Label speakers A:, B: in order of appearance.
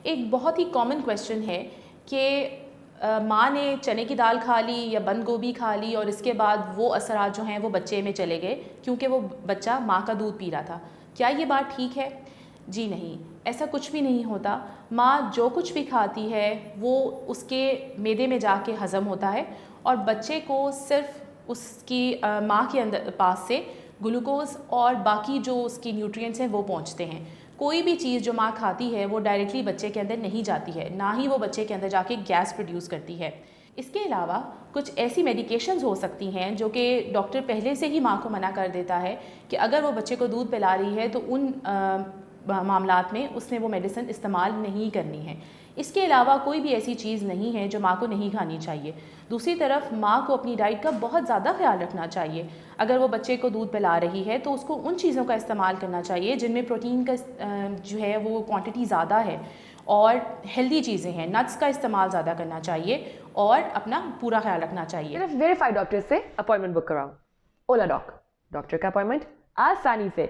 A: एक बहुत ही common question है कि माँ ने चने की दाल खा ली या बंद गोभी खा ली और इसके बाद वो असरात जो हैं वो बच्चे में चले गए क्योंकि वो बच्चा माँ का दूध पी रहा था। क्या ये बात ठीक है? जी नहीं, ऐसा कुछ भी नहीं होता। माँ जो कुछ भी खाती है वो उसके मैदे में जाके हज़म होता है और बच्चे को सिर्फ उसकी माँ के अंदर पास से ग्लूकोज़ और बाकी जो उसकी न्यूट्रिएंट्स हैं वो पहुँचते हैं। कोई भी चीज़ जो माँ खाती है वो डायरेक्टली बच्चे के अंदर नहीं जाती है, ना ही वो बच्चे के अंदर जाके गैस प्रोड्यूस करती है। इसके अलावा कुछ ऐसी मेडिकेशंस हो सकती हैं जो कि डॉक्टर पहले से ही माँ को मना कर देता है कि अगर वो बच्चे को दूध पिला रही है तो उन मामलात में उसने वो मेडिसिन इस्तेमाल नहीं करनी है। इसके अलावा कोई भी ऐसी चीज़ नहीं है जो माँ को नहीं खानी चाहिए। दूसरी तरफ माँ को अपनी डाइट का बहुत ज़्यादा ख्याल रखना चाहिए। अगर वो बच्चे को दूध पिला रही है तो उसको उन चीज़ों का इस्तेमाल करना चाहिए जिनमें प्रोटीन का जो है वो क्वांटिटी ज़्यादा है और हेल्दी चीज़ें हैं। नट्स का इस्तेमाल ज़्यादा करना चाहिए और अपना पूरा ख्याल रखना चाहिए।
B: सिर्फ वेरीफाइड डॉक्टर से अपॉइंटमेंट बुक कराओ। ओला डॉक, डॉक्टर का अपॉइंटमेंट आसानी से।